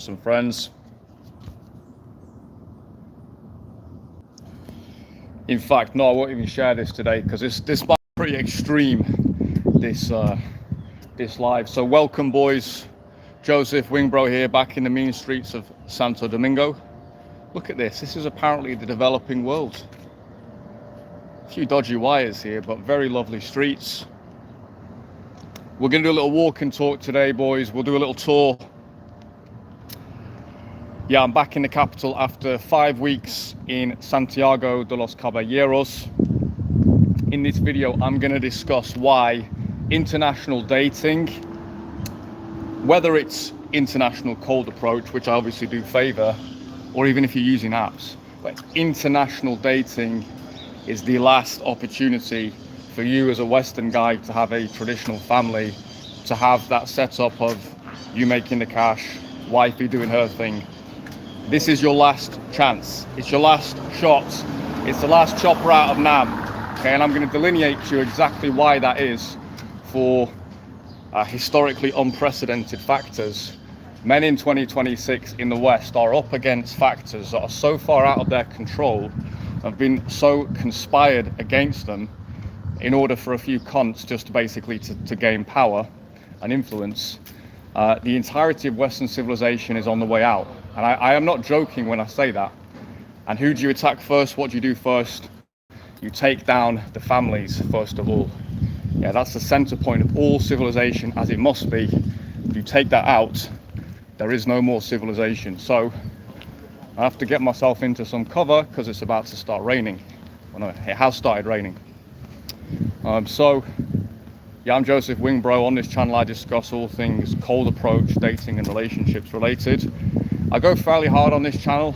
some friends. In fact, no, I won't even share this today because this might be pretty extreme. This live. So welcome, boys. Joseph Wingbro here, back in the mean streets of Santo Domingo. Look at this. This is apparently the developing world. A few dodgy wires here, but very lovely streets. We're going to do a little walk and talk today, boys. We'll do a little tour. Yeah, I'm back in the capital after 5 weeks in Santiago de los Caballeros. In this video, I'm going to discuss why international dating, whether it's international cold approach, which I obviously do favor, or even if you're using apps, but international dating is the last opportunity for you as a Western guy to have a traditional family, to have that setup of you making the cash, wifey doing her thing. This is your last chance. It's your last shot. It's the last chopper out of Nam. Okay, and I'm going to delineate to you exactly why that is for historically unprecedented factors. Men in 2026 in the West are up against factors that are so far out of their control, have been so conspired against them in order for a few cunts just basically to gain power and influence. The entirety of Western civilization is on the way out. And I am not joking when I say that. And who do you attack first? What do you do first? You take down the families first of all. Yeah, that's the center point of all civilization, as it must be. If you take that out, there is no more civilization. So I have to get myself into some cover because it's about to start raining. Well, no, it has started raining. Yeah, I'm Joseph Wingbro. On this channel, I discuss all things cold approach, dating and relationships related. I go fairly hard on this channel.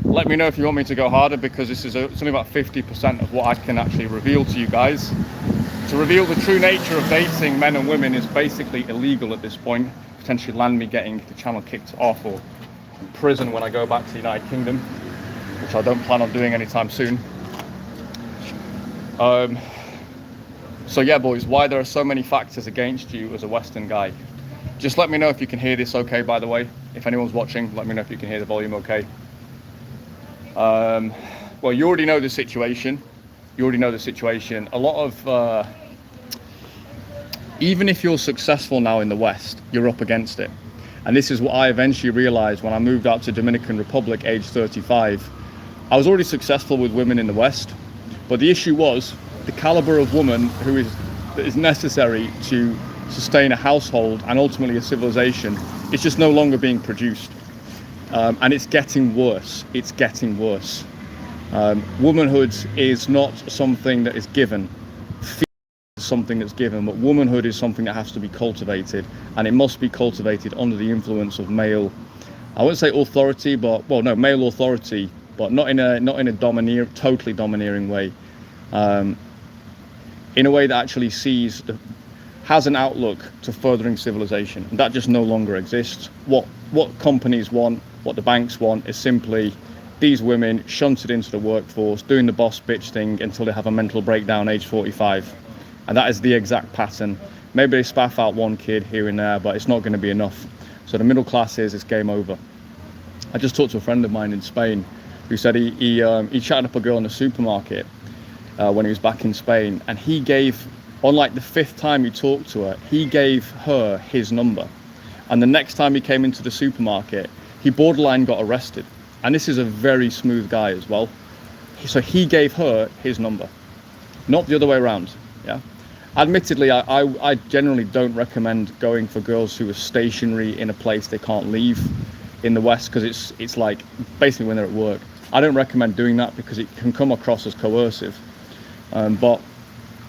Let me know if you want me to go harder, because this is it's only about 50% of what I can actually reveal to you guys. To reveal the true nature of dating men and women is basically illegal at this point. Potentially land me getting the channel kicked off or in prison when I go back to the United Kingdom, which I don't plan on doing anytime soon. So yeah, boys, why there are so many factors against you as a Western guy. Just let me know if you can hear this okay, by the way. If anyone's watching, let me know if you can hear the volume okay. Well, you already know the situation. A lot of, even if you're successful now in the West, you're up against it. And this is what I eventually realized when I moved out to Dominican Republic, age 35. I was already successful with women in the West, but the issue was the caliber of woman that is necessary to sustain a household and ultimately a civilization. It's just no longer being produced, and it's getting worse. Womanhood is not something that is given. Female is something that's given, but womanhood is something that has to be cultivated, and it must be cultivated under the influence of male, I wouldn't say authority, but male authority, but not in a totally domineering way. In a way that actually has an outlook to furthering civilization. And that just no longer exists. What companies want, what the banks want, is simply these women shunted into the workforce, doing the boss bitch thing until they have a mental breakdown age 45. And that is the exact pattern. Maybe they spaff out one kid here and there, but it's not going to be enough. So the middle class it's game over. I just talked to a friend of mine in Spain who said he chatted up a girl in the supermarket when he was back in Spain, and he gave, on like the 5th time he talked to her, he gave her his number. And the next time he came into the supermarket, he borderline got arrested. And this is a very smooth guy as well. So he gave her his number, not the other way around. Yeah. Admittedly, I generally don't recommend going for girls who are stationary in a place they can't leave in the West, because it's like basically when they're at work. I don't recommend doing that because it can come across as coercive. But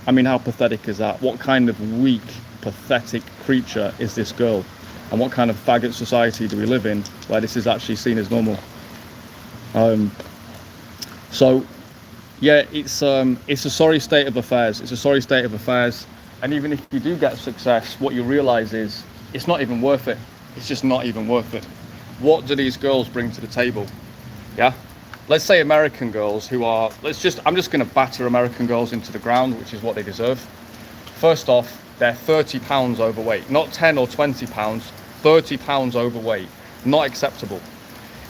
I mean, how pathetic is that? What kind of weak, pathetic creature is this girl? And what kind of faggot society do we live in where this is actually seen as normal? So yeah, it's a sorry state of affairs. And even if you do get success, what you realize is it's not even worth it. It's just not even worth it. What do these girls bring to the table? Yeah. Let's say American girls who are, I'm just going to batter American girls into the ground, which is what they deserve. First off, they're 30 pounds overweight, not 10 or 20 pounds, 30 pounds overweight. Not acceptable.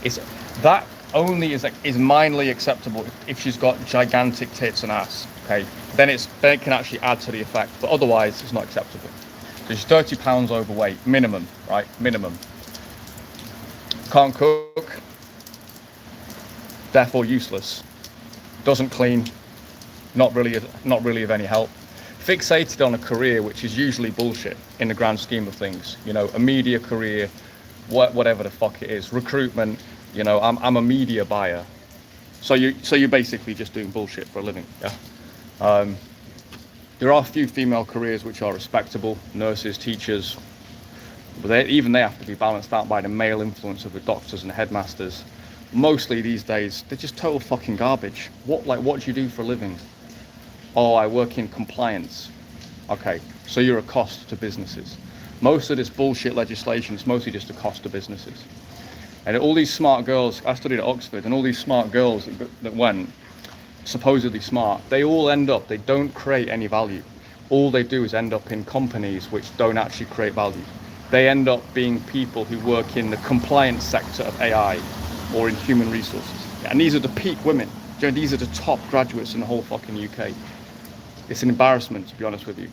It's that only is mildly acceptable if she's got gigantic tits and ass. Okay, then it can actually add to the effect, but otherwise it's not acceptable. So she's 30 pounds overweight, minimum, right? Minimum. Can't cook, therefore useless. Doesn't clean, not really of any help. Fixated on a career which is usually bullshit in the grand scheme of things. You know, a media career, whatever the fuck it is, recruitment. You know, I'm a media buyer. So you're basically just doing bullshit for a living. Yeah. There are a few female careers which are respectable, nurses, teachers, but even they have to be balanced out by the male influence of the doctors and the headmasters. Mostly these days, they're just total fucking garbage. What do you do for a living? Oh, I work in compliance. Okay, so you're a cost to businesses. Most of this bullshit legislation is mostly just a cost to businesses. And all these smart girls, I studied at Oxford, and all these smart girls that went, supposedly smart, they all end up, they don't create any value. All they do is end up in companies which don't actually create value. They end up being people who work in the compliance sector of AI or in human resources. And these are the peak women. You know, these are the top graduates in the whole fucking UK. It's an embarrassment, to be honest with you.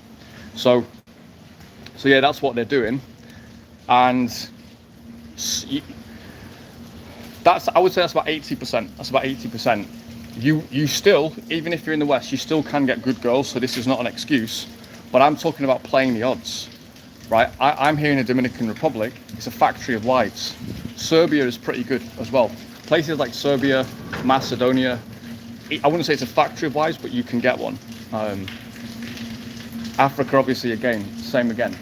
So yeah, that's what they're doing. And I would say that's about 80%. That's about 80%. You still, even if you're in the West, you still can get good girls, so this is not an excuse. But I'm talking about playing the odds, right? I'm here in the Dominican Republic. It's a factory of wives. Serbia is pretty good as well. Places like Serbia, Macedonia, I wouldn't say it's a factory of wives, but you can get one. Africa, obviously, again, same again.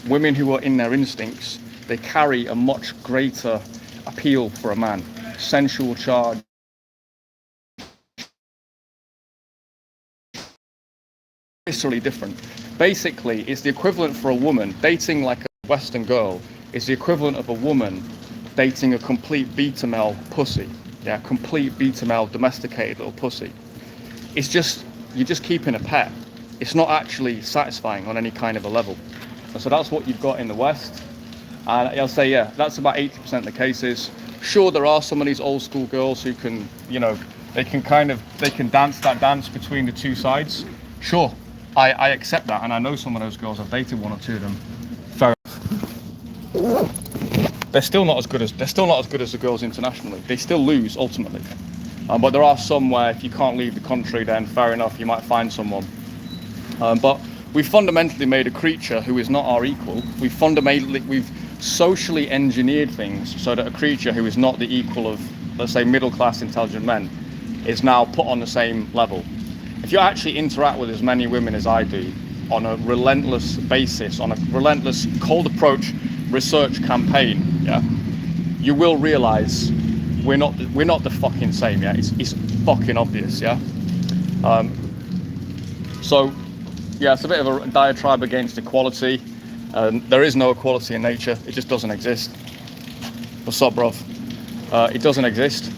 Women who are in their instincts, they carry a much greater appeal for a man. Sensual charge. Viscerally different. Basically, it's the equivalent for a woman dating like a Western girl. It's the equivalent of a woman dating a complete beta male pussy. Yeah, complete beta male domesticated little pussy. It's just, you're just keeping a pet. It's not actually satisfying on any kind of a level. And so that's what you've got in the West. And I'll say, yeah, that's about 80% of the cases. Sure, there are some of these old school girls who can, you know, they can dance that dance between the two sides. Sure, I accept that, and I know some of those girls. I've dated one or two of them. Fair enough. They're still not as good as the girls internationally. They still lose ultimately. But there are some where if you can't leave the country, then fair enough, you might find someone. But we've fundamentally made a creature who is not our equal. We've socially engineered things so that a creature who is not the equal of, let's say, middle-class intelligent men is now put on the same level. If you actually interact with as many women as I do on a relentless basis, on a relentless cold approach research campaign, yeah, you will realize we're not the fucking same. Yeah, it's fucking obvious. Yeah. So yeah, it's a bit of a diatribe against equality. There is no equality in nature. It just doesn't exist. What's up, bruv? It doesn't exist.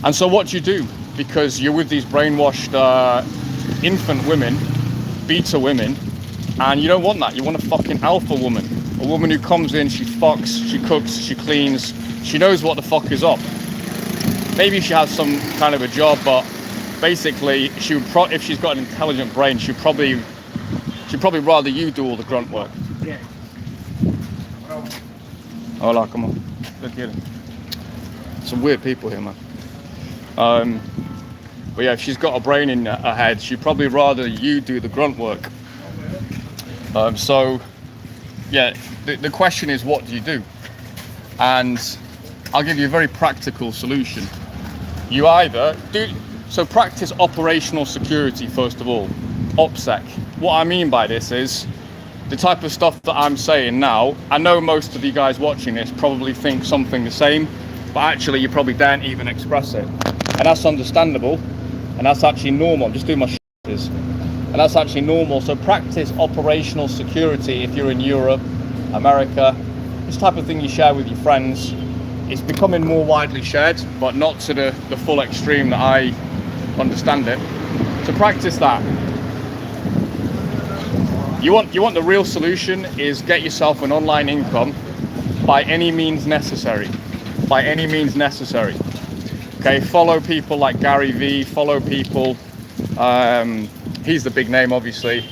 And so what do you do? Because you're with these brainwashed infant women, beta women, and you don't want that. You want a fucking alpha woman. A woman who comes in, she fucks, she cooks, she cleans, she knows what the fuck is up. Maybe she has some kind of a job, but basically, she would if she's got an intelligent brain, she'd probably rather you do all the grunt work. Yeah. Hola, come on. Look at it. Some weird people here, man. But yeah, if she's got a brain in her head, she'd probably rather you do the grunt work. So yeah, the question is, what do you do? And I'll give you a very practical solution. You either practice operational security first of all, OPSEC. What I mean by this is the type of stuff that I'm saying now. I know most of you guys watching this probably think something the same, but actually you probably don't even express it. And that's understandable, and that's actually normal. I'm just doing my shitters. And that's actually normal. So practice operational security if you're in Europe, America. This type of thing you share with your friends. It's becoming more widely shared, but not to the full extreme that I understand it. So practice that. You want the real solution is get yourself an online income by any means necessary. By any means necessary. Okay, follow people like Gary Vee, follow people, he's the big name obviously,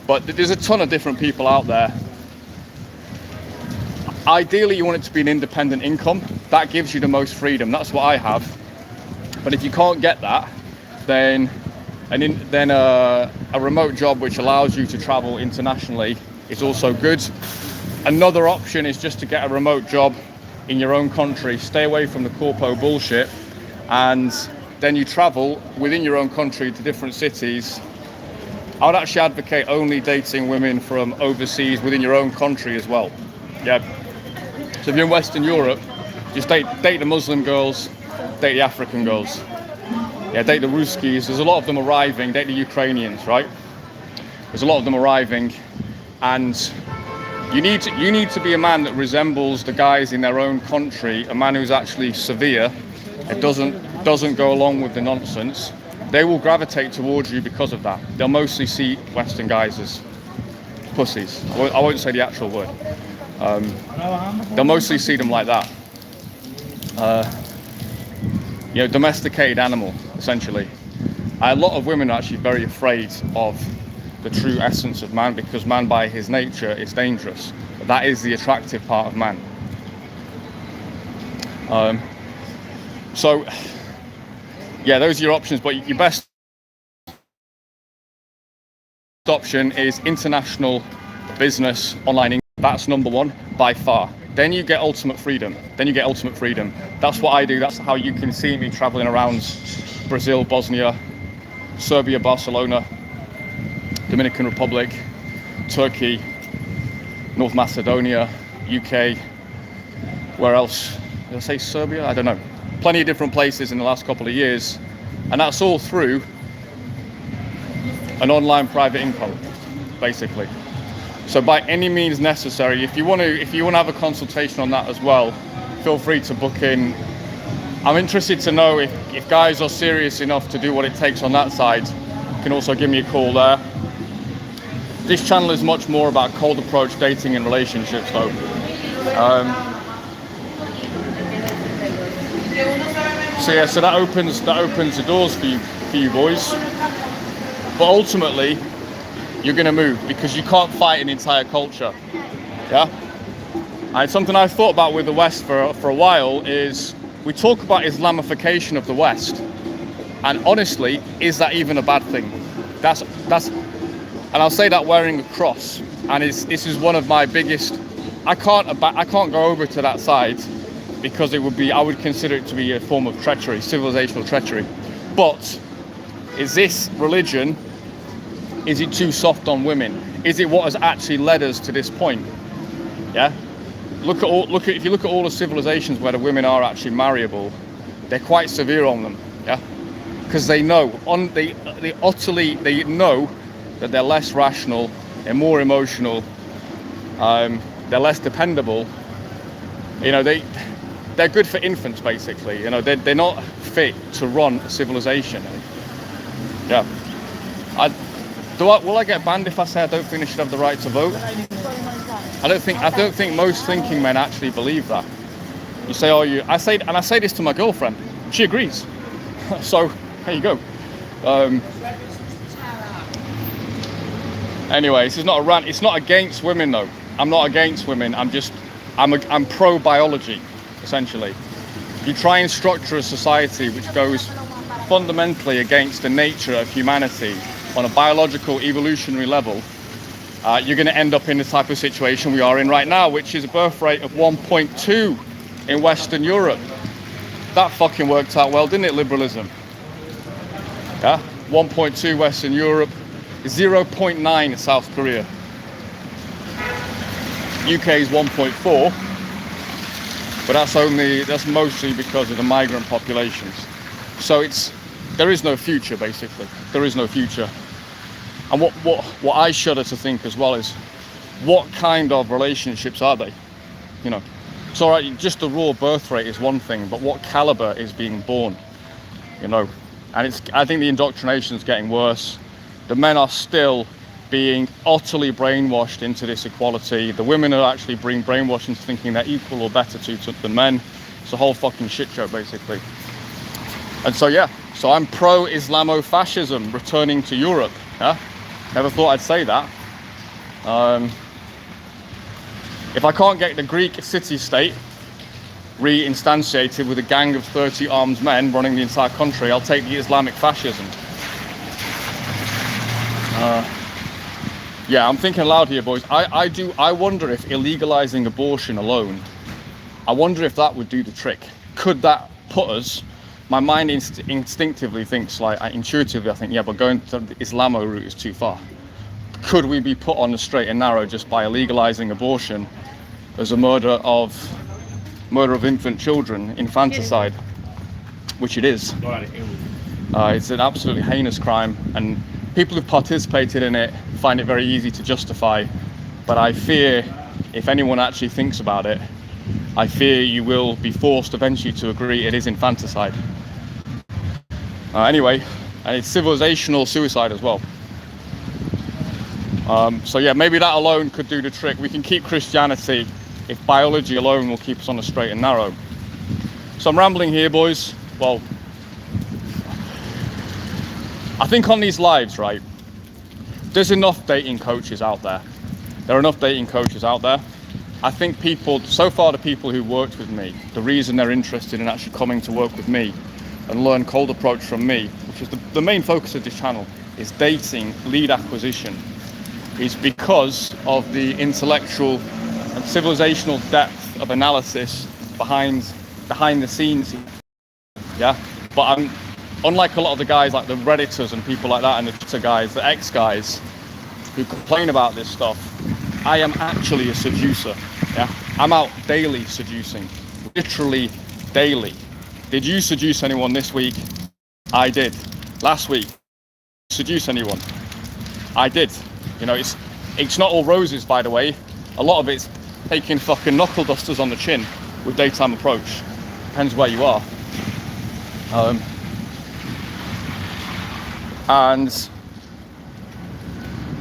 but there's a ton of different people out there. Ideally you want it to be an independent income. That gives you the most freedom. That's what I have. But if you can't get that, then a remote job which allows you to travel internationally is also good. Another option is just to get a remote job in your own country, stay away from the corpo bullshit, and then you travel within your own country to different cities. I would actually advocate only dating women from overseas within your own country as well. Yeah. So if you're in Western Europe, just date the Muslim girls, date the African girls. Yeah, date the Ruskies. There's a lot of them arriving. Date the Ukrainians, right? There's a lot of them arriving, and you need to be a man that resembles the guys in their own country, a man who's actually severe. It doesn't go along with the nonsense. They will gravitate towards you because of that. They'll mostly see Western guys as pussies. I won't say the actual word. They'll mostly see them like that. You know, domesticated animal, essentially. A lot of women are actually very afraid of the true essence of man, because man by his nature is dangerous. But that is the attractive part of man. So yeah, those are your options, but your best option is international business online income. That's number one by far. Then you get ultimate freedom. That's what I do. That's how you can see me traveling around Brazil, Bosnia, Serbia, Barcelona, Dominican Republic, Turkey, North Macedonia, UK, where else? Did I say Serbia? I don't know. Plenty of different places in the last couple of years, and that's all through an online private income, basically. So by any means necessary, if you want to have a consultation on that as well, feel free to book in. I'm interested to know if guys are serious enough to do what it takes on that side. You can also give me a call there. This channel is much more about cold approach dating and relationships though. So yeah, so that opens the doors for you boys. But ultimately, you're going to move because you can't fight an entire culture. Yeah. And something I've thought about with the West for a while is we talk about Islamification of the West, and honestly, is that even a bad thing? That's and I'll say that wearing a cross. And this is one of my biggest. I can't go over to that side because I would consider it to be a form of treachery, civilizational treachery. But is this religion? Is it too soft on women? Is it what has actually led us to this point? Yeah. If you look at all the civilizations where the women are actually marriable, they're quite severe on them. Yeah. Because they know they know that they're less rational, they're more emotional, they're less dependable. You know, they're good for infants basically. You know, they're not fit to run a civilization. Yeah. Will I get banned if I say I don't think they should have the right to vote? I don't think most thinking men actually believe that. You say, I say this to my girlfriend. She agrees. So there you go. Anyway, this is not a rant. It's not against women though. I'm not against women. I'm pro biology, essentially. You try and structure a society which goes fundamentally against the nature of humanity on a biological evolutionary level, you're going to end up in the type of situation we are in right now, which is a birth rate of 1.2 in Western Europe. That fucking worked out well, didn't it, liberalism? Yeah, 1.2 Western Europe, 0.9 South Korea. UK is 1.4, but that's mostly because of the migrant populations. So there is no future, basically. There is no future. And what I shudder to think as well is, what kind of relationships are they? You know, it's all right, just the raw birth rate is one thing, but what caliber is being born? You know, and I think the indoctrination is getting worse. The men are still being utterly brainwashed into this equality. The women are actually being brainwashed into thinking they're equal or better than men. It's a whole fucking shit show, basically. And so, yeah, so I'm pro-Islamofascism returning to Europe. Yeah? Never thought I'd say that. If I can't get the Greek city-state reinstantiated with a gang of 30 armed men running the entire country, I'll take the Islamic fascism. Yeah, I'm thinking aloud here, boys. I wonder if illegalizing abortion alone, I wonder if that would do the trick. Could that put us, my mind instinctively thinks, like, intuitively I think, yeah, but going to the Islamo route is too far. Could we be put on the straight and narrow just by illegalizing abortion as a murder of infant children, infanticide, which it is. It's an absolutely heinous crime, and people who've participated in it find it very easy to justify, but I fear if anyone actually thinks about it, I fear you will be forced eventually to agree it is infanticide. Anyway, and it's civilizational suicide as well. So yeah, maybe that alone could do the trick. We can keep Christianity if biology alone will keep us on the straight and narrow. So I'm rambling here, boys. Well, I think on these lives, right, there's enough dating coaches out there. There are enough dating coaches out there. I think people, so far the people who worked with me, the reason they're interested in actually coming to work with me and learn cold approach from me, which is the main focus of this channel, is dating lead acquisition, is because of the intellectual and civilizational depth of analysis behind the scenes. Yeah, but I'm unlike a lot of the guys like the Redditors and people like that, and the Twitter guys, the X guys who complain about this stuff. I am actually a seducer. Yeah, I'm out daily seducing, literally daily. Did you seduce anyone this week? I did. Last week, seduce anyone? I did. You know, it's not all roses, by the way. A lot of it's taking fucking knuckle dusters on the chin with daytime approach. Depends where you are. And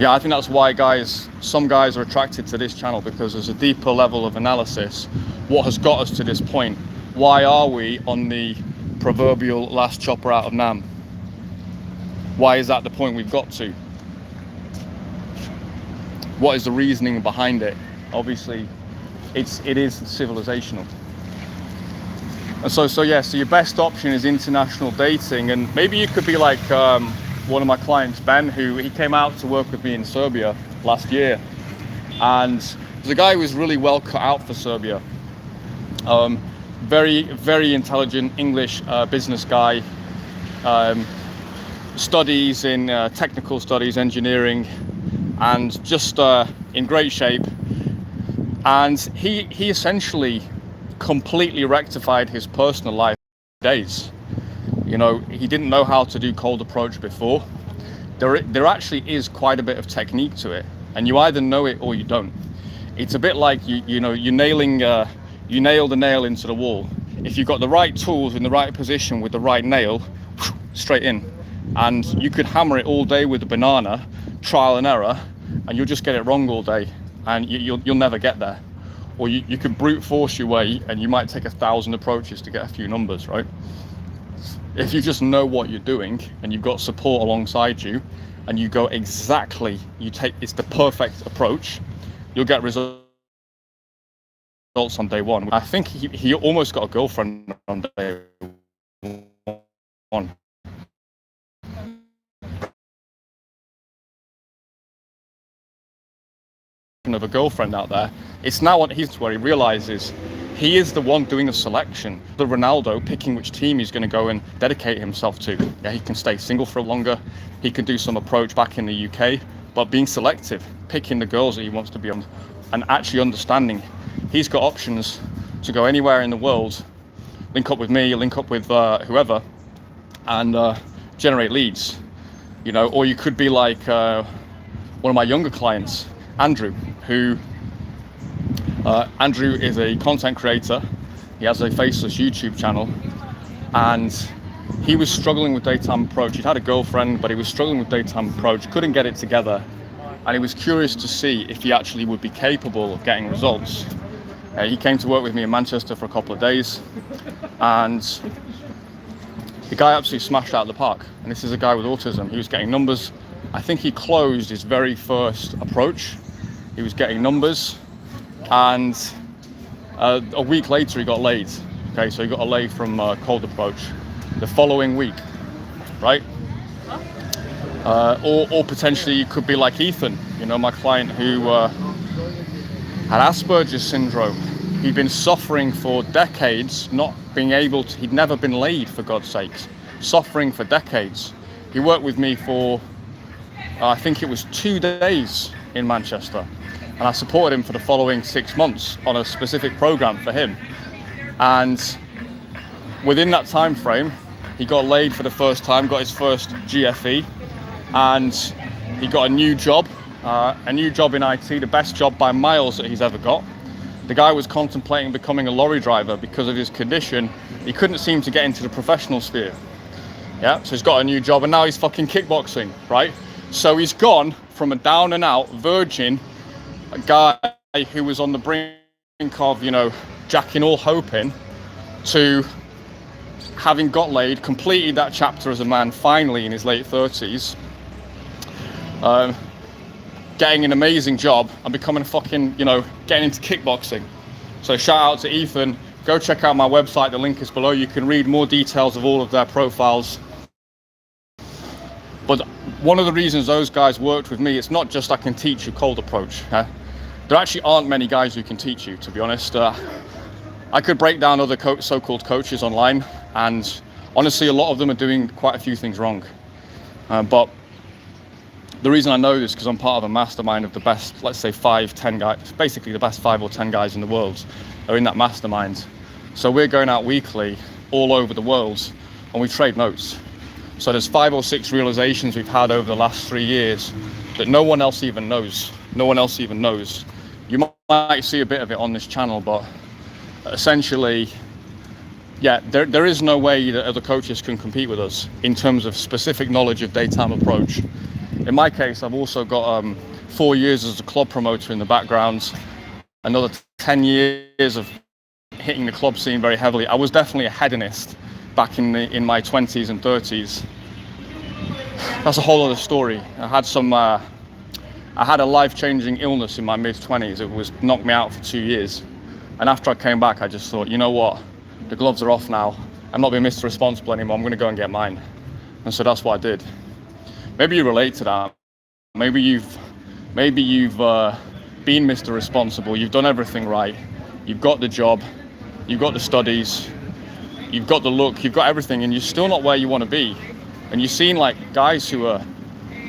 yeah, I think that's why some guys are attracted to this channel, because there's a deeper level of analysis. What has got us to this point? Why are we on the proverbial last chopper out of Nam? Why is that the point we've got to? What is the reasoning behind it? Obviously, it is civilizational. And so your best option is international dating, and maybe you could be like one of my clients, Ben, he came out to work with me in Serbia last year, and the guy was really well cut out for Serbia. Very, very intelligent English business guy, studies in technical studies, engineering, and just in great shape. And he essentially completely rectified his personal life in days. You know, he didn't know how to do cold approach before. There actually is quite a bit of technique to it, and you either know it or you don't. It's a bit like you nail the nail into the wall. If you've got the right tools in the right position with the right nail, straight in. And you could hammer it all day with a banana, trial and error, and you'll just get it wrong all day, and you'll never get there. Or you can brute force your way, and you might take 1,000 approaches to get a few numbers, right? If you just know what you're doing and you've got support alongside you, and you go exactly, it's the perfect approach, you'll get results on day one. I think he almost got a girlfriend on day one. Of a girlfriend out there. It's now where he realizes he is the one doing the selection. The Ronaldo picking which team he's going to go and dedicate himself to. Yeah, he can stay single for longer. He can do some approach back in the UK, but being selective, picking the girls that he wants to be on, and actually understanding he's got options to go anywhere in the world, link up with me, link up with whoever, and generate leads. You know, or you could be like one of my younger clients, Andrew, Andrew is a content creator. He has a faceless YouTube channel, and he was struggling with daytime approach. He'd had a girlfriend, but he was struggling with daytime approach, couldn't get it together. and he was curious to see if he actually would be capable of getting results. He came to work with me in Manchester for a couple of days, and the guy absolutely smashed out of the park. And this is a guy with autism. He was getting numbers. I think he closed his very first approach. He was getting numbers, and a week later he got laid. Okay, so he got a lay from cold approach the following week, right? Or potentially you could be like Ethan, you know, my client who had Asperger's syndrome. He'd been suffering for decades, not being able to, he'd never been laid, for God's sakes, suffering for decades. He worked with me for, I think it was 2 days in Manchester, and I supported him for the following 6 months on a specific program for him. And within that time frame, he got laid for the first time, got his first GFE, and he got a new job in IT, the best job by miles that he's ever got. The guy was contemplating becoming a lorry driver because of his condition. He couldn't seem to get into the professional sphere. Yeah, so he's got a new job, and now he's fucking kickboxing, right? So he's gone from a down and out virgin, a guy who was on the brink of, you know, jacking all hope in, to having got laid, completed that chapter as a man finally in his late 30s, getting an amazing job and becoming fucking, you know, getting into kickboxing. So shout out to Ethan. Go check out my website, the link is below. You can read more details of all of their profiles. But one of the reasons those guys worked with me, it's not just I can teach you cold approach. There actually aren't many guys who can teach you, to be honest. I could break down other so-called coaches online, and honestly a lot of them are doing quite a few things wrong. But the reason I know this is because I'm part of a mastermind of the best, let's say 5-10 guys, basically the best 5 or 10 guys in the world are in that mastermind. So we're going out weekly all over the world, and we trade notes. So there's 5 or 6 realizations we've had over the last 3 years that no one else even knows. No one else even knows. You might see a bit of it on this channel, but essentially, yeah, there is no way that other coaches can compete with us in terms of specific knowledge of daytime approach. In my case, I've also got 4 years as a club promoter in the background, another 10 years of hitting the club scene very heavily. I was definitely a hedonist back in my 20s and 30s. That's a whole other story. I had a life-changing illness in my mid-20s. It was knocked me out for 2 years. And after I came back, I just thought, you know what? The gloves are off now. I'm not being Mr. Responsible anymore. I'm going to go and get mine. And so that's what I did. Maybe you relate to that. Maybe you've been Mr. Responsible. You've done everything right. You've got the job. You've got the studies. You've got the look. You've got everything, and you're still not where you want to be. And you've seen like guys who are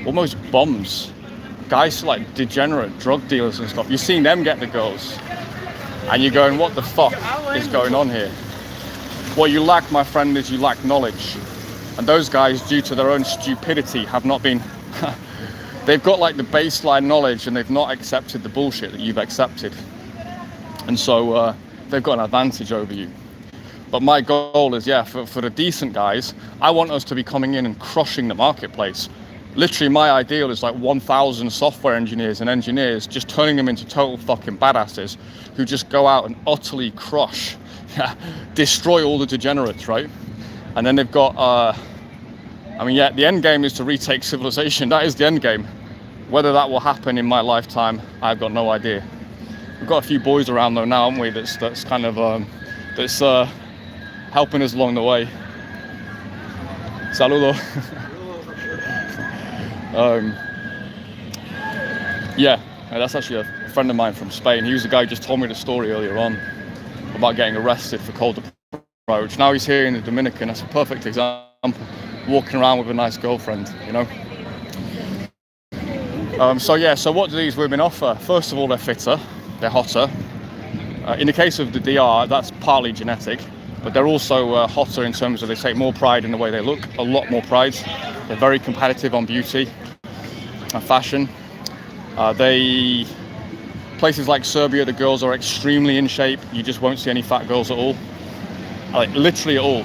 almost bums, guys like degenerate drug dealers and stuff. You've seen them get the girls, and you're going, what the fuck is going on here? What you lack, my friend, is you lack knowledge. And those guys, due to their own stupidity, have not been, they've got like the baseline knowledge, and they've not accepted the bullshit that you've accepted. And so they've got an advantage over you. But my goal is, yeah, for the decent guys, I want us to be coming in and crushing the marketplace. Literally, my ideal is like 1,000 software engineers and engineers, just turning them into total fucking badasses who just go out and utterly crush, destroy all the degenerates, right? And then they've got, the end game is to retake civilization. That is the end game. Whether that will happen in my lifetime, I've got no idea. We've got a few boys around though now, haven't we? That's kind of helping us along the way. Saludo. That's actually a friend of mine from Spain. He was the guy who just told me the story earlier on about getting arrested for cold approach. Now he's here in the Dominican. That's a perfect example. Walking around with a nice girlfriend, you know. So what do these women offer? First of all, they're fitter, they're hotter. In the case of the DR, that's partly genetic, but they're also hotter in terms of they take more pride in the way they look, a lot more pride. They're very competitive on beauty and fashion. Places like Serbia, the girls are extremely in shape. You just won't see any fat girls at all. Like literally at all.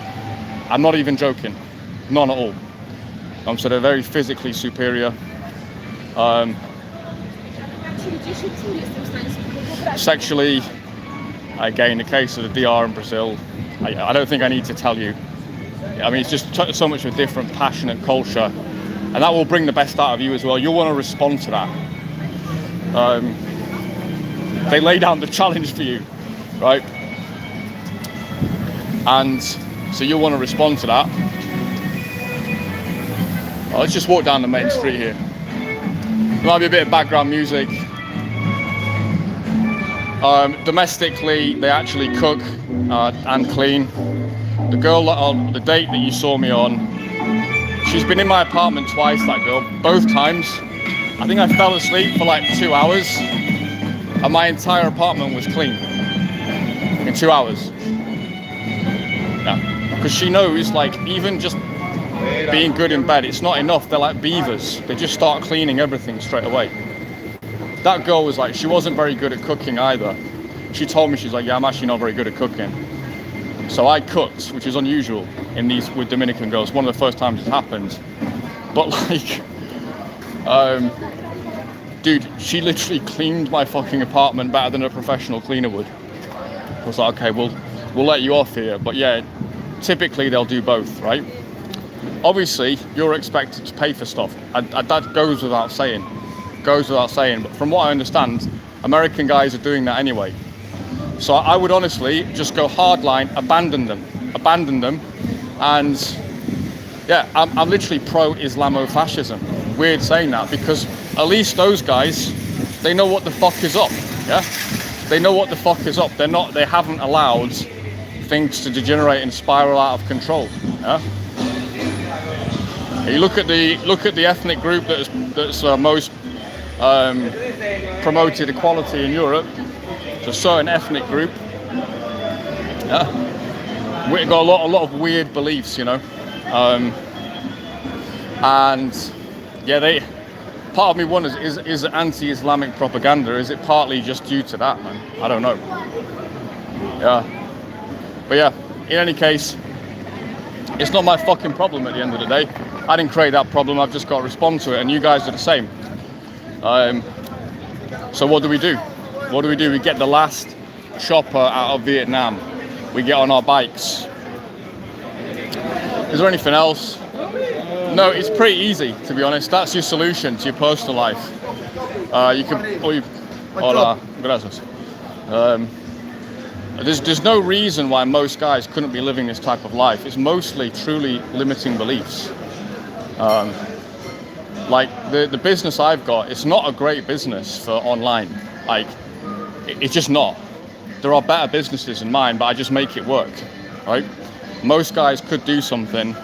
I'm not even joking. None at all. So they're very physically superior. Sexually, again, the case of the DR in Brazil, I don't think I need to tell you. I mean, it's just so much of a different, passionate culture, and that will bring the best out of you as well. You'll want to respond to that. They lay down the challenge for you, right? And so you'll want to respond to that. Well, let's just walk down the main street here. There might be a bit of background music. Domestically, they actually cook and clean. The girl on the date that you saw me on, she's been in my apartment twice, that girl. Both times, I think I fell asleep for like 2 hours, and my entire apartment was clean in 2 hours. Yeah, because she knows, like, even just being good in bed, it's not enough. They're like beavers. They just start cleaning everything straight away. That girl was like, she wasn't very good at cooking either. She told me, she's like, yeah, I'm actually not very good at cooking. So I cooked, which is unusual in these with Dominican girls. One of the first times it happened. But like, dude, she literally cleaned my fucking apartment better than a professional cleaner would. I was like, okay, we'll let you off here. But yeah, typically they'll do both, right? Obviously, you're expected to pay for stuff. That goes without saying. But from what I understand, American guys are doing that anyway. So I would honestly just go hardline, abandon them, and yeah, I'm literally pro-Islamofascism. Weird saying that, because at least those guys, they know what the fuck is up. Yeah, they know what the fuck is up. They haven't allowed things to degenerate and spiral out of control. Yeah. You look at the ethnic group that's most promoted equality in Europe. It's a certain ethnic group. Yeah, we've got a lot of weird beliefs, you know, and yeah, part of me wonders, is it anti-Islamic propaganda? Is it partly just due to that, man? I don't know. Yeah, but yeah, in any case, it's not my fucking problem at the end of the day. I didn't create that problem, I've just got to respond to it, and you guys are the same. So what do? We get the last chopper out of Vietnam. We get on our bikes. Is there anything else? No, it's pretty easy, to be honest. That's your solution to your personal life. You can... Hola, gracias. There's no reason why most guys couldn't be living this type of life. It's mostly truly limiting beliefs. Like the business I've got, it's not a great business for online. Like, it's just not. There are better businesses than mine, but I just make it work, right? Most guys could do something.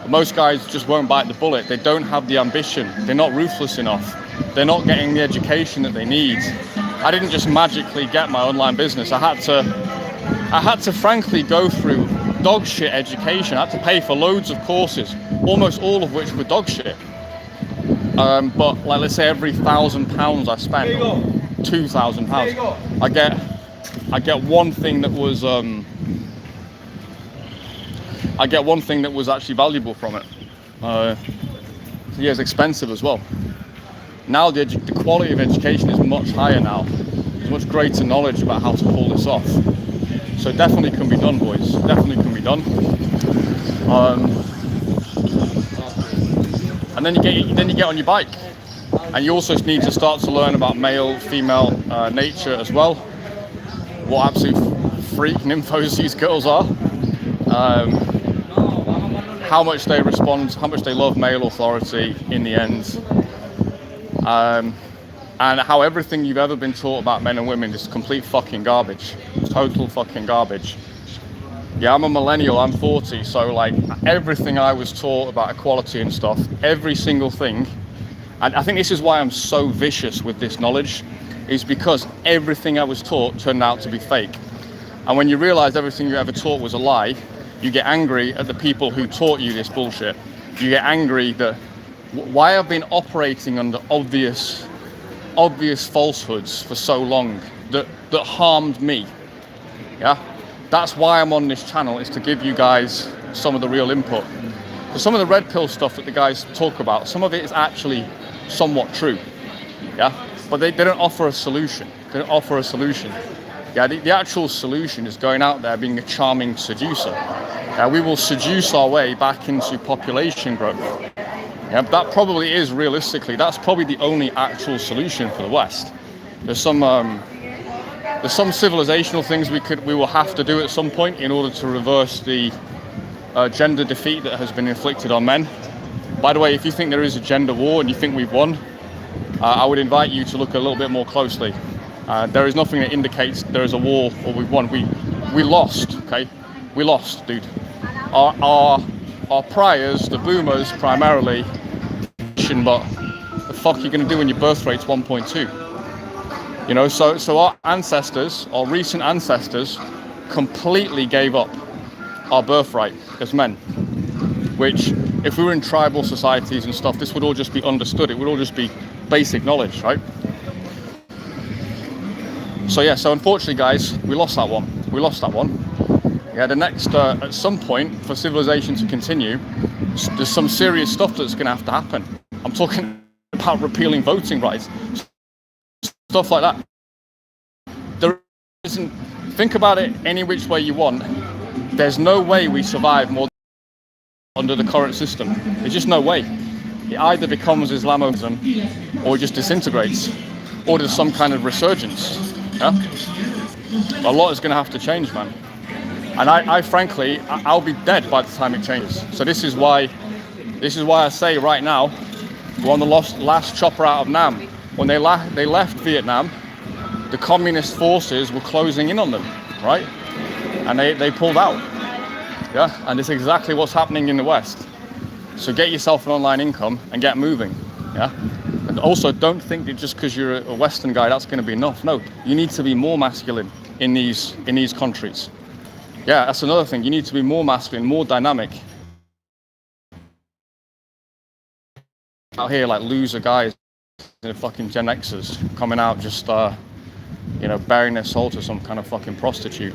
Most guys just won't bite the bullet. They don't have the ambition. They're not ruthless enough. They're not getting the education that they need. I didn't just magically get my online business. I had to frankly go through dog shit education. I had to pay for loads of courses, almost all of which were dog shit. But like, let's say every £1,000 I spent, £2,000, I get one thing that was actually valuable from it. Yeah, it's expensive as well. Now the quality of education is much higher now. There's much greater knowledge about how to pull this off. So it definitely can be done, boys. Definitely can be done. And then you get on your bike, and you also need to start to learn about male, female nature as well. What absolute freak nymphos these girls are. How much they respond, how much they love male authority in the end. And how everything you've ever been taught about men and women is complete fucking garbage. Total fucking garbage. Yeah, I'm a millennial, I'm 40, so like everything I was taught about equality and stuff, every single thing, and I think this is why I'm so vicious with this knowledge, is because everything I was taught turned out to be fake. And when you realize everything you ever taught was a lie, you get angry at the people who taught you this bullshit. You get angry that why I've been operating under obvious falsehoods for so long that harmed me. Yeah, that's why I'm on this channel, is to give you guys some of the real input. But some of the red pill stuff that the guys talk about, some of it is actually somewhat true. Yeah, but they don't offer a solution. They don't offer a solution. Yeah, the actual solution is going out there being a charming seducer. We will seduce our way back into population growth. Yeah, that probably is realistically, that's probably the only actual solution for the West. There's some civilizational things we will have to do at some point in order to reverse the gender defeat that has been inflicted on men. By the way, if you think there is a gender war and you think we've won, I would invite you to look a little bit more closely. There is nothing that indicates there is a war or we've won. We lost, okay? We lost, dude. Our priors, the boomers primarily, but the fuck are you going to do when your birth rate's 1.2? You know, so our ancestors, our recent ancestors, completely gave up our birthright as men, which if we were in tribal societies and stuff, this would all just be understood. It would all just be basic knowledge, right? So yeah, so unfortunately guys, we lost that one. We lost that one. Yeah, the next, at some point for civilization to continue, there's some serious stuff that's going to have to happen. I'm talking about repealing voting rights, stuff like that. There isn't, think about it any which way you want. There's no way we survive more under the current system. There's just no way. It either becomes Islamoism or it just disintegrates, or there's some kind of resurgence. Yeah? A lot is going to have to change, man. And I frankly, I'll be dead by the time it changes. So this is why I say right now, we're on the last chopper out of Nam. When they left Vietnam, the communist forces were closing in on them, right? And they pulled out. Yeah, and it's exactly what's happening in the West. So get yourself an online income and get moving. Yeah. And also don't think that just because you're a Western guy, that's going to be enough. No, you need to be more masculine in these countries. Yeah, that's another thing. You need to be more masculine, more dynamic. Out here, like loser guys, fucking Gen Xers coming out just, you know, bearing their soul to some kind of fucking prostitute,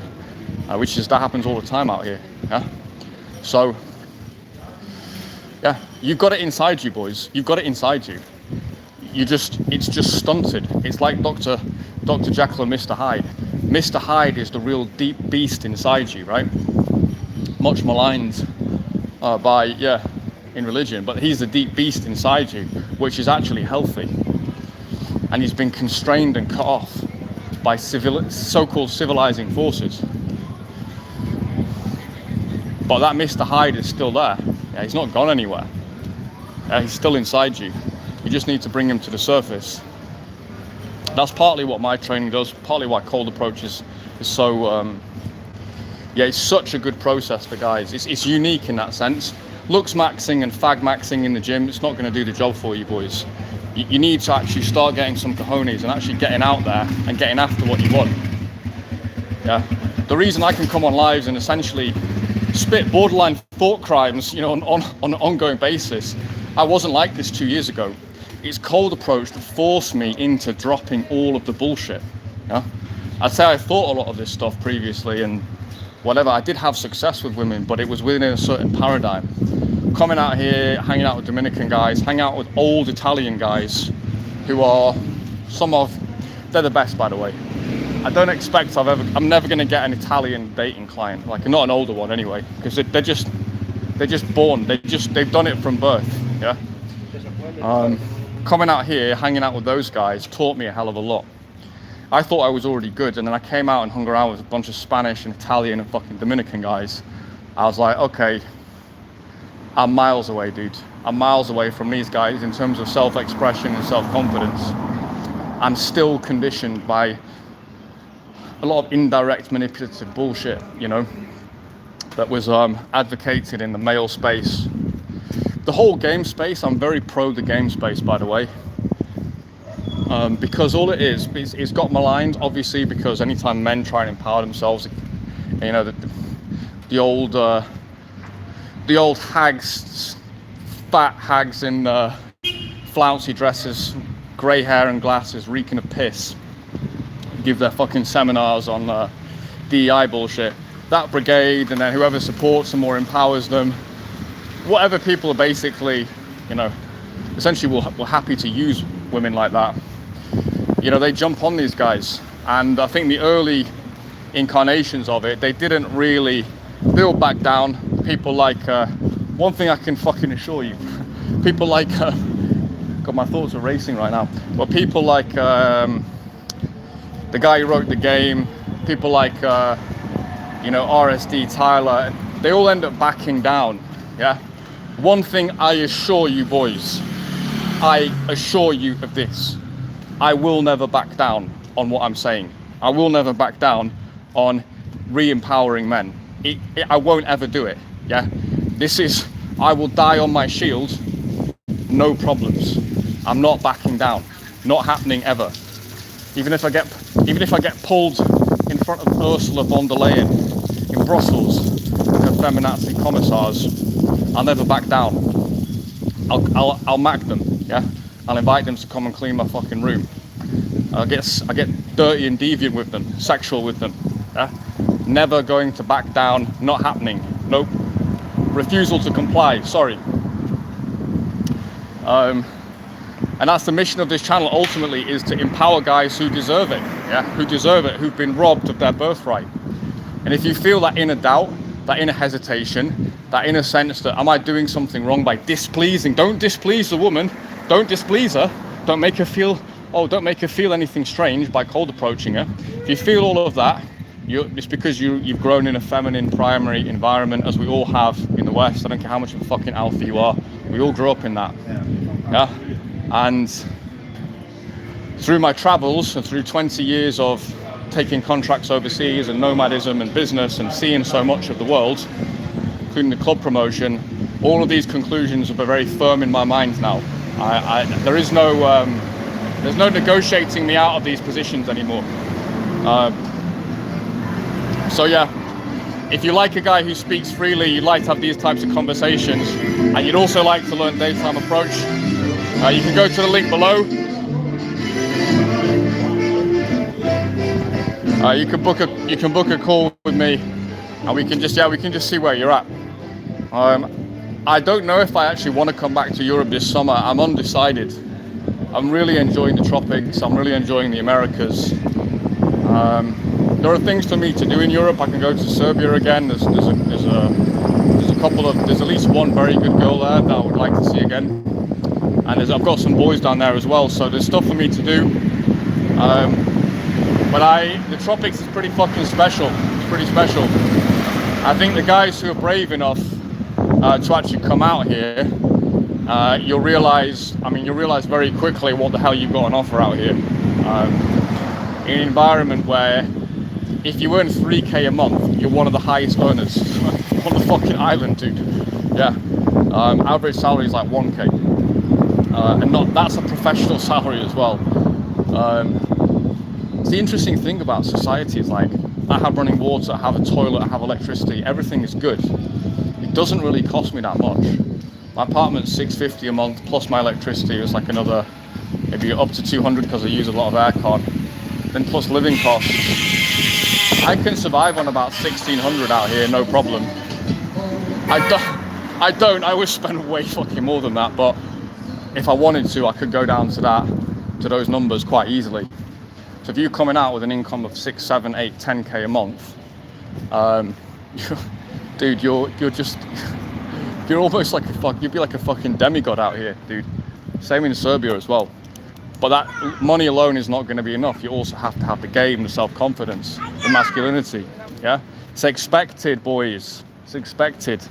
that happens all the time out here. Yeah. So, yeah, you've got it inside you, boys. You've got it inside you. It's just stunted. It's like Dr. Jekyll and Mr. Hyde. Mr. Hyde is the real deep beast inside you, right? Much maligned in religion, but he's the deep beast inside you, which is actually healthy. And he's been constrained and cut off by so-called civilizing forces. But that Mr. Hyde is still there. Yeah, he's not gone anywhere. Yeah, he's still inside you. You just need to bring him to the surface. That's partly what my training does, partly why Cold Approach is so, it's such a good process for guys. It's unique in that sense. Looks maxing and fag maxing in the gym, it's not going to do the job for you boys. You need to actually start getting some cojones and actually getting out there and getting after what you want. Yeah. The reason I can come on lives and essentially spit borderline thought crimes, you know, on an ongoing basis, I wasn't like this 2 years ago. It's Cold Approach that forced me into dropping all of the bullshit. Yeah? I'd say I thought a lot of this stuff previously and whatever. I did have success with women, but it was within a certain paradigm. Coming out here, hanging out with Dominican guys, hanging out with old Italian guys who are they're the best, by the way. I don't expect I'm never going to get an Italian dating client, like not an older one anyway, because they're just born, they've done it from birth. Yeah. Coming out here, hanging out with those guys taught me a hell of a lot. I thought I was already good, and then I came out and hung around with a bunch of Spanish and Italian and fucking Dominican guys. I was like, okay, I'm miles away, dude. I'm miles away from these guys in terms of self-expression and self-confidence. I'm still conditioned by a lot of indirect manipulative bullshit, you know, that was advocated in the male space. The whole game space, I'm very pro the game space, by the way, because all it is it's got maligned, obviously, because anytime men try and empower themselves, you know, the old hags, fat hags in flouncy dresses, grey hair and glasses, reeking of piss, give their fucking seminars on DEI bullshit. That brigade, and then whoever supports them or empowers them, whatever people are basically, you know, essentially we're happy to use women like that. you know, they jump on these guys. And I think the early incarnations of it, they didn't really, they'll back down. People like, one thing I can fucking assure you, people like, God, my thoughts are racing right now, but people like the guy who wrote the game, people like, you know, RSD Tyler, they all end up backing down, yeah? One thing I assure you boys, I assure you of this, I will never back down on what I'm saying. I will never back down on re-empowering men. I won't ever do it, yeah? This is, I will die on my shield, no problems. I'm not backing down, not happening ever. Even if I get pulled in front of Ursula von der Leyen in Brussels, her feminazi commissars, I'll never back down. I'll mac them, yeah? I'll invite them to come and clean my fucking room. I get dirty and deviant with them, sexual with them, yeah? Never going to back down, not happening, nope. Refusal to comply, sorry. And that's the mission of this channel, ultimately, is to empower guys who deserve it, yeah? Who deserve it, who've been robbed of their birthright. And if you feel that inner doubt, that inner hesitation, that inner sense that, am I doing something wrong by displeasing? Don't displease the woman, don't displease her, don't make her feel, don't make her feel anything strange by cold approaching her. If you feel all of that, it's because you've grown in a feminine primary environment, as we all have in the West. I don't care how much of a fucking alpha you are, we all grew up in that, yeah? And through my travels and through 20 years of taking contracts overseas and nomadism and business and seeing so much of the world, including the club promotion, all of these conclusions are very firm in my mind now. There's no negotiating me out of these positions anymore. So yeah, if you like a guy who speaks freely, you'd like to have these types of conversations, and you'd also like to learn daytime approach, you can go to the link below. You can book a call with me, and we can just see where you're at. I don't know if I actually want to come back to Europe this summer. I'm undecided. I'm really enjoying the tropics. I'm really enjoying the Americas. There are things for me to do in Europe. I can go to Serbia again. There's at least one very good girl there that I would like to see again. And I've got some boys down there as well, so there's stuff for me to do. But the tropics is pretty fucking special. It's pretty special. I think the guys who are brave enough to actually come out here, you'll realize very quickly what the hell you've got on offer out here. In an environment where if you earn 3k a month, you're one of the highest earners on the fucking island, dude. Yeah. Average salary is like 1k. And that's a professional salary as well. The interesting thing about society is, like, I have running water, I have a toilet, I have electricity, everything is good. It doesn't really cost me that much. My apartment's $650 a month, plus my electricity is like another, maybe up to 200 because I use a lot of aircon. Then plus living costs. I can survive on about 1,600 out here, no problem. I would spend way fucking more than that, but if I wanted to, I could go down to those numbers quite easily. So if you're coming out with an income of 6, 7, 8, 10k a month, dude, you're almost like you'd be like a fucking demigod out here, dude. Same in Serbia as well. But that money alone is not going to be enough. You also have to have the game, the self-confidence, the masculinity. Yeah, it's expected, boys. It's expected.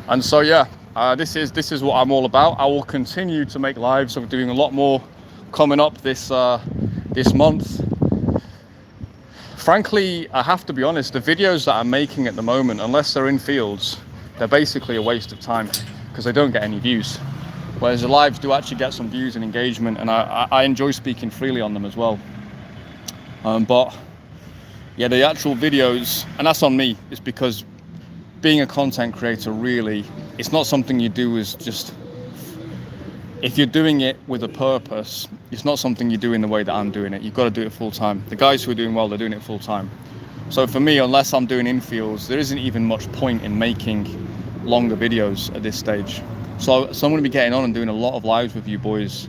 And so yeah, this is what I'm all about. I will continue to make lives. I'm doing a lot more coming up this month. Frankly, I have to be honest, the videos that I'm making at the moment, unless they're in fields, they're basically a waste of time because they don't get any views. Whereas the lives do actually get some views and engagement, and I enjoy speaking freely on them as well. But yeah, the actual videos, and that's on me, is because being a content creator, really, it's not something you do as just, if you're doing it with a purpose, it's not something you do in the way that I'm doing it. You've got to do it full time. The guys who are doing well, they're doing it full time. So for me, unless I'm doing infields, there isn't even much point in making longer videos at this stage. So I'm going to be getting on and doing a lot of lives with you boys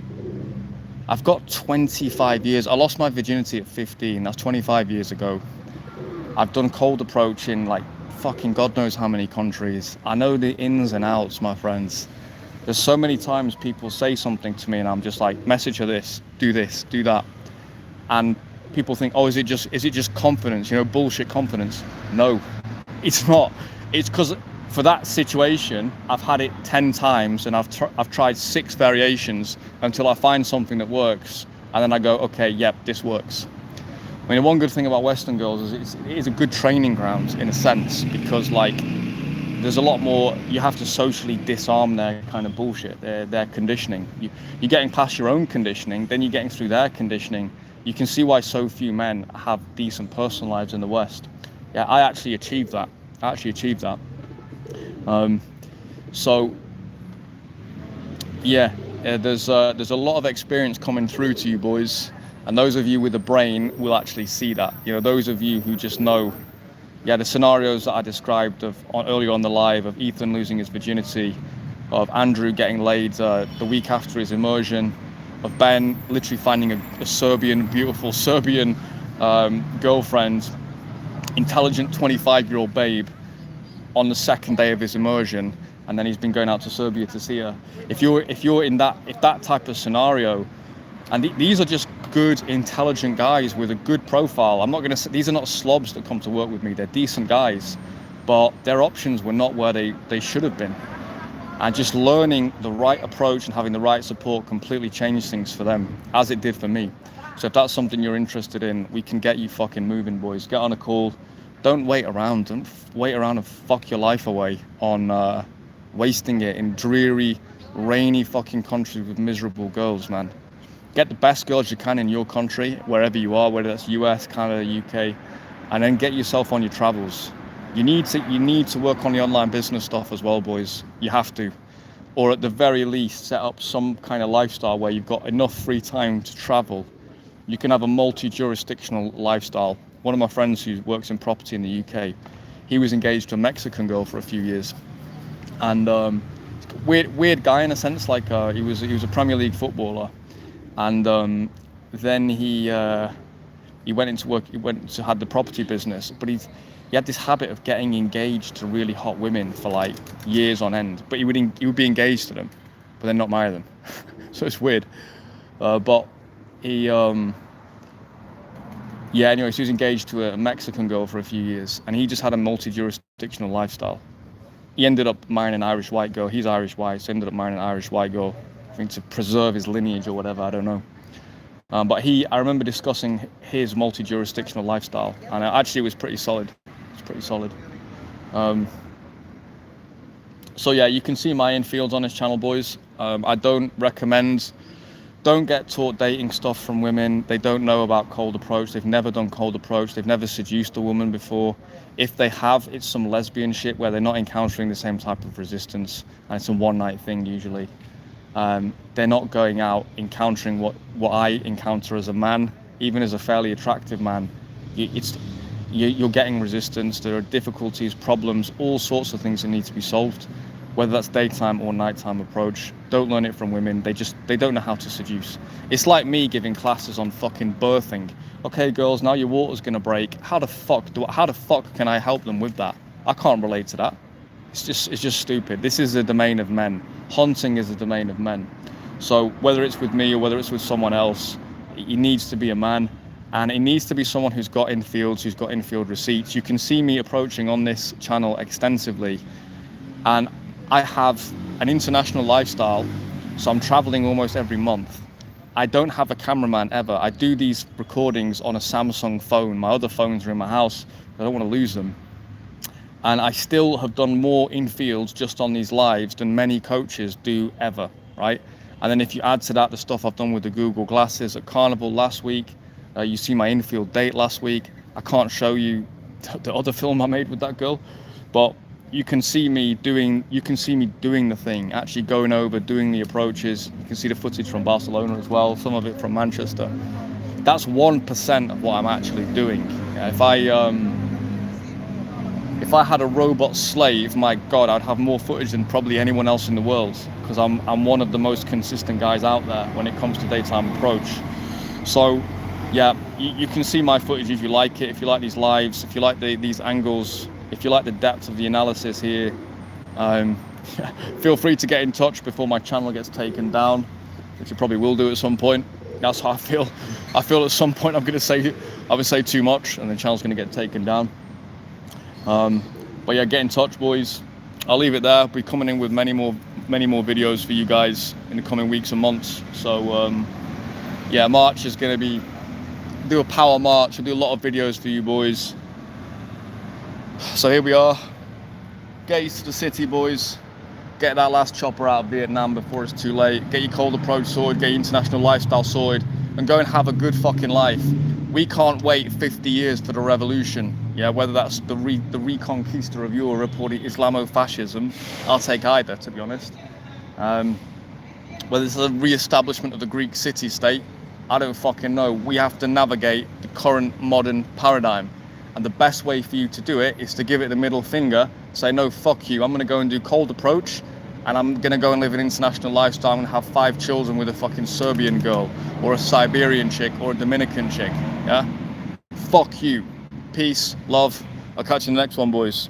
I've got 25 years. I lost my virginity at 15. That's 25 years ago. I've done cold approach in like fucking God knows how many countries. I know the ins and outs, my friends. There's so many times people say something to me and I'm just like, message her this, do that. And people think, oh, is it just confidence, bullshit confidence? No, it's not. It's because for that situation, I've had it 10 times and I've tried 6 variations until I find something that works. And then I go, okay, yep, this works. I mean, one good thing about Western girls is it is a good training ground in a sense, because like there's a lot more, you have to socially disarm their kind of bullshit, their conditioning. You're getting past your own conditioning, then you're getting through their conditioning. You can see why so few men have decent personal lives in the West. Yeah, I actually achieved that. So yeah, there's a lot of experience coming through to you boys, and those of you with a brain will actually see that. Those of you who just know, the scenarios that I described earlier on the live, of Ethan losing his virginity, of Andrew getting laid the week after his immersion, of Ben literally finding a beautiful Serbian girlfriend, intelligent 25-year-old babe, on the second day of his immersion, and then he's been going out to Serbia to see her. If that type of scenario, and these are just good, intelligent guys with a good profile. I'm not going to say these are not slobs that come to work with me. They're decent guys, but their options were not where they should have been. And just learning the right approach and having the right support completely changed things for them, as it did for me. So if that's something you're interested in, we can get you fucking moving, boys. Get on a call. Don't wait around. Don't wait around and fuck your life away on wasting it in dreary, rainy fucking countries with miserable girls, man. Get the best girls you can in your country, wherever you are, whether that's US, Canada, UK, and then get yourself on your travels. You need to work on the online business stuff as well, boys. You have to. Or at the very least, set up some kind of lifestyle where you've got enough free time to travel. You can have a multi-jurisdictional lifestyle. One of my friends who works in property in the UK, he was engaged to a Mexican girl for a few years. And weird guy in a sense, like he was a Premier League footballer. And then he went into work, had the property business, but he had this habit of getting engaged to really hot women for like years on end. But he would be engaged to them, but then not marry them. So it's weird. But he, anyway, so he was engaged to a Mexican girl for a few years, and he just had a multi-jurisdictional lifestyle. He ended up marrying an Irish white girl. He's Irish white, so he ended up marrying an Irish white girl, I think to preserve his lineage or whatever, I don't know. But I remember discussing his multi-jurisdictional lifestyle, and actually it was pretty solid. So yeah, you can see my infields on his channel, boys. I don't get taught dating stuff from women. They don't know about cold approach. They've never done cold approach. They've never seduced a woman before. If they have, it's some lesbian shit where they're not encountering the same type of resistance, and it's a one-night thing usually. They're not going out encountering what I encounter as a man, even as a fairly attractive man. You're getting resistance. There are difficulties, problems, all sorts of things that need to be solved, whether that's daytime or nighttime approach. Don't learn it from women. They don't know how to seduce. It's like me giving classes on fucking birthing. Okay, girls, now your water's gonna break. How the fuck can I help them with that? I can't relate to that. It's just stupid. This is the domain of men. Hunting is the domain of men. So whether it's with me or whether it's with someone else, it needs to be a man, and it needs to be someone who's got infields, who's got infield receipts. You can see me approaching on this channel extensively, and I have an international lifestyle, so I'm traveling almost every month. I don't have a cameraman ever. I do these recordings on a Samsung phone. My other phones are in my house. I don't want to lose them. And I still have done more infields just on these lives than many coaches do ever, right? And then if you add to that the stuff I've done with the Google Glasses at Carnival last week, you see my infield date last week. I can't show you the other film I made with that girl, but you can see me doing the thing, actually going over, doing the approaches. You can see the footage from Barcelona as well, some of it from Manchester. That's 1% of what I'm actually doing. If if I had a robot slave, my God, I'd have more footage than probably anyone else in the world, because I'm one of the most consistent guys out there when it comes to daytime approach. So yeah, you can see my footage if you like it, if you like these lives, if you like these angles, if you like the depth of the analysis here. Feel free to get in touch before my channel gets taken down, which you probably will do at some point. That's how I feel. I feel at some point I would say too much and the channel's going to get taken down. But yeah, get in touch, boys. I'll leave it there. I'll be coming in with many more videos for you guys in the coming weeks and months. So yeah, March is going to be do a power march. I'll do a lot of videos for you boys. So here we are. Get used to the city, boys. Get that last chopper out of Vietnam before it's too late. Get your cold approach sorted, get your international lifestyle sorted, and go and have a good fucking life. We can't wait 50 years for the revolution. Yeah, whether that's the reconquista of Europe or the Islamofascism, I'll take either, to be honest. Whether it's a re-establishment of the Greek city-state, I don't fucking know. We have to navigate the current modern paradigm. And the best way for you to do it is to give it the middle finger, say, no, fuck you, I'm gonna go and do cold approach, and I'm gonna go and live an international lifestyle and have 5 children with a fucking Serbian girl, or a Siberian chick, or a Dominican chick, yeah? Fuck you. Peace, love. I'll catch you in the next one, boys.